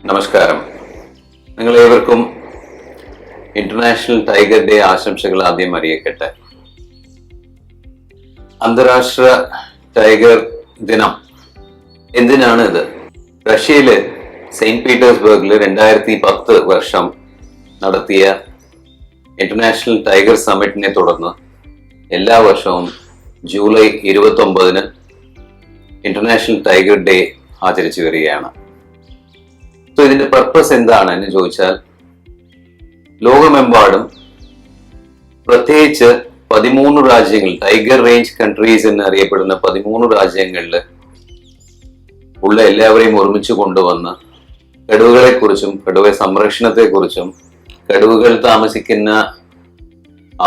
നമസ്കാരം. നിങ്ങളേവർക്കും international tiger day ആശംസകൾ ആദ്യം അറിയിക്കട്ടെ. അന്താരാഷ്ട്ര ടൈഗർ ദിനം എന്തിനാണ് ഇത്? റഷ്യയില് സെയിന്റ് പീറ്റേഴ്സ്ബർഗിൽ 2010 വർഷം നടത്തിയ ഇന്റർനാഷണൽ ടൈഗർ സമ്മിറ്റിനെ തുടർന്ന് എല്ലാ വർഷവും ജൂലൈ 29 ഇന്റർനാഷണൽ ടൈഗർ ഡേ ആചരിച്ചു വരികയാണ്. ഇതിന്റെ പർപ്പസ് എന്താണ് എന്ന് ചോദിച്ചാൽ, ലോകമെമ്പാടും പ്രത്യേകിച്ച് 13 രാജ്യങ്ങൾ, ടൈഗർ റേഞ്ച് കൺട്രീസ് എന്ന് അറിയപ്പെടുന്ന 13 രാജ്യങ്ങളിൽ ഉള്ള എല്ലാവരെയും ഒരുമിച്ച് കൊണ്ടുവന്ന് കടുവകളെ കുറിച്ചും കടുവ സംരക്ഷണത്തെ കുറിച്ചും കടുവകൾ താമസിക്കുന്ന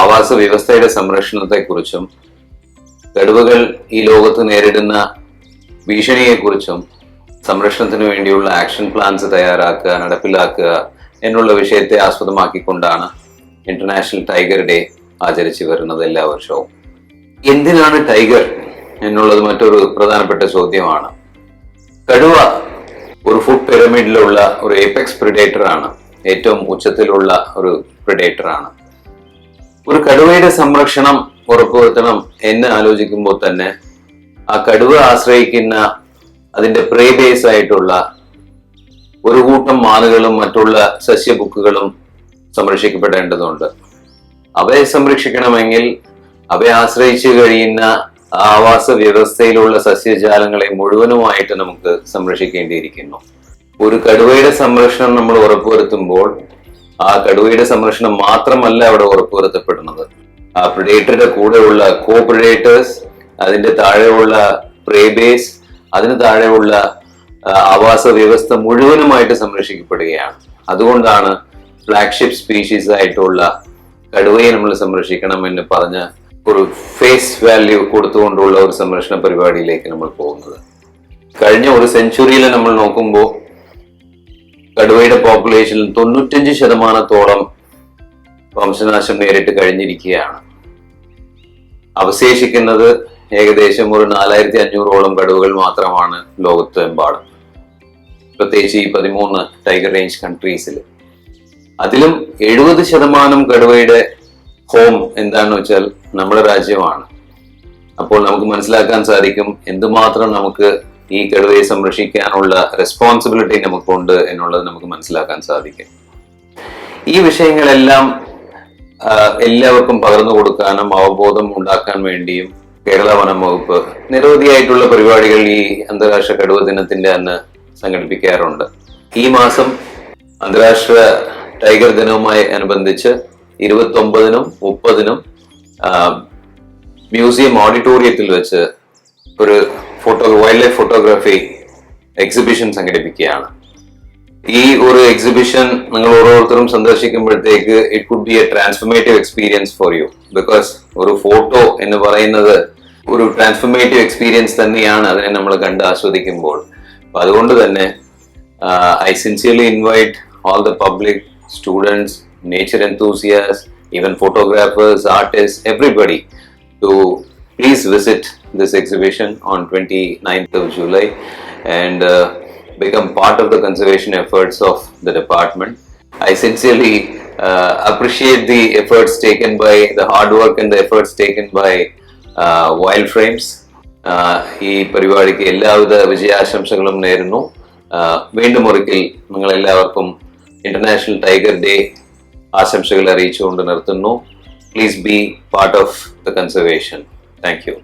ആവാസ വ്യവസ്ഥയുടെ സംരക്ഷണത്തെ കുറിച്ചും കടുവകൾ ഈ ലോകത്ത് നേരിടുന്ന ഭീഷണിയെ കുറിച്ചും സംരക്ഷണത്തിന് വേണ്ടിയുള്ള ആക്ഷൻ പ്ലാൻസ് തയ്യാറാക്കുക, നടപ്പിലാക്കുക എന്നുള്ള വിഷയത്തെ ആസ്പദമാക്കിക്കൊണ്ടാണ് ഇന്റർനാഷണൽ ടൈഗർ ഡേ ആചരിച്ചു വരുന്നത് എല്ലാ വർഷവും. എന്തിനാണ് ടൈഗർ എന്നുള്ളത് മറ്റൊരു പ്രധാനപ്പെട്ട ചോദ്യമാണ്. കടുവ ഒരു ഫുഡ് പിരമിഡിലുള്ള ഒരു ഏപെക്സ് പ്രിഡേറ്റർ ആണ്, ഏറ്റവും ഉച്ചത്തിലുള്ള ഒരു പ്രിഡേറ്റർ ആണ്. ഒരു കടുവയുടെ സംരക്ഷണം ഉറപ്പുവരുത്തണം എന്ന് ആലോചിക്കുമ്പോൾ തന്നെ ആ കടുവ ആശ്രയിക്കുന്ന അതിന്റെ പ്രേ ബേസ് ആയിട്ടുള്ള ഒരു കൂട്ടം മാനുകളും മറ്റുള്ള സസ്യബുക്കുകളും സംരക്ഷിക്കപ്പെടേണ്ടതുണ്ട്. അവയെ സംരക്ഷിക്കണമെങ്കിൽ അവയെ ആശ്രയിച്ചു കഴിയുന്ന ആവാസ വ്യവസ്ഥയിലുള്ള സസ്യജാലങ്ങളെ മുഴുവനുമായിട്ട് നമുക്ക് സംരക്ഷിക്കേണ്ടിയിരിക്കുന്നു. ഒരു കടുവയുടെ സംരക്ഷണം നമ്മൾ ഉറപ്പുവരുത്തുമ്പോൾ ആ കടുവയുടെ സംരക്ഷണം മാത്രമല്ല അവിടെ ഉറപ്പുവരുത്തപ്പെടുന്നത്. ആ പ്രിഡേറ്ററുടെ കൂടെയുള്ള കോ പ്രിഡേറ്റേഴ്സ്, അതിന്റെ താഴെയുള്ള പ്രേ ബേസ്, അതിന് താഴെയുള്ള ആവാസ വ്യവസ്ഥ മുഴുവനുമായിട്ട് സംരക്ഷിക്കപ്പെടുകയാണ്. അതുകൊണ്ടാണ് ഫ്ലാഗ്ഷിപ്പ് സ്പീഷീസ് ആയിട്ടുള്ള കടുവയെ നമ്മൾ സംരക്ഷിക്കണം എന്ന് പറഞ്ഞ് ഒരു ഫേസ് വാല്യൂ കൊടുത്തുകൊണ്ടുള്ള ഒരു സംരക്ഷണ പരിപാടിയിലേക്ക് നമ്മൾ പോകുന്നത്. കഴിഞ്ഞ ഒരു സെഞ്ചുറിയിൽ നമ്മൾ നോക്കുമ്പോൾ കടുവയുടെ പോപ്പുലേഷനിൽ 95% വംശനാശം നേരിട്ട് കഴിഞ്ഞിരിക്കുകയാണ്. അവശേഷിക്കുന്നത് ഏകദേശം ഒരു 4500ഓളം കടുവകൾ മാത്രമാണ് ലോകത്തെമ്പാടും, പ്രത്യേകിച്ച് ഈ 13 ടൈഗർ റേഞ്ച് കൺട്രീസിൽ. അതിലും 70% കടുവയുടെ ഹോം എന്താണെന്ന് വെച്ചാൽ നമ്മുടെ രാജ്യമാണ്. അപ്പോൾ നമുക്ക് മനസ്സിലാക്കാൻ സാധിക്കും എന്തുമാത്രം നമുക്ക് ഈ കടുവയെ സംരക്ഷിക്കാനുള്ള റെസ്പോൺസിബിലിറ്റി നമുക്കുണ്ട് എന്നുള്ളത് നമുക്ക് മനസ്സിലാക്കാൻ സാധിക്കും. ഈ വിഷയങ്ങളെല്ലാം എല്ലാവർക്കും പകർന്നു കൊടുക്കാനും അവബോധം ഉണ്ടാക്കാൻ വേണ്ടിയും കേരള വനം വകുപ്പ് നിരവധിയായിട്ടുള്ള പരിപാടികൾ ഈ അന്താരാഷ്ട്ര കടുവ ദിനത്തിന്റെ അന്ന് സംഘടിപ്പിക്കാറുണ്ട്. ഈ മാസം അന്താരാഷ്ട്ര ടൈഗർ ദിനവുമായി അനുബന്ധിച്ച് 29-നും 30-നും മ്യൂസിയം ഓഡിറ്റോറിയത്തിൽ വെച്ച് ഒരു വൈൽഡ് ലൈഫ് ഫോട്ടോഗ്രാഫി എക്സിബിഷൻ സംഘടിപ്പിക്കുകയാണ്. ഈ ഒരു എക്സിബിഷൻ നിങ്ങൾ ഓരോരുത്തരും സന്ദർശിക്കുമ്പോഴത്തേക്ക് it could be a transformative experience for you. Because ഒരു ഫോട്ടോ എന്ന് പറയുന്നത് ഒരു ട്രാൻസ്ഫോർമേറ്റീവ് എക്സ്പീരിയൻസ് തന്നെയാണ് അതിനെ നമ്മൾ കണ്ട് ആസ്വദിക്കുമ്പോൾ. അപ്പൊ അതുകൊണ്ട് തന്നെ I sincerely invite all the public, students, nature enthusiasts, even photographers, artists, everybody to please visit this exhibition on 29th of July and become part of the conservation efforts of the department. I sincerely appreciate the efforts taken by the hard work and the efforts taken by Wild Frames. ഈ പരിപാടിക്ക് എല്ലാവിധ വിജയാശംസകളും നേരുന്നു. വീണ്ടും ഒരിക്കൽ നിങ്ങൾ എല്ലാവർക്കും international tiger day ആശംസകൾ അറിയിച്ചുകൊണ്ട് നിർത്തുന്നു. Please be part of the conservation. Thank you.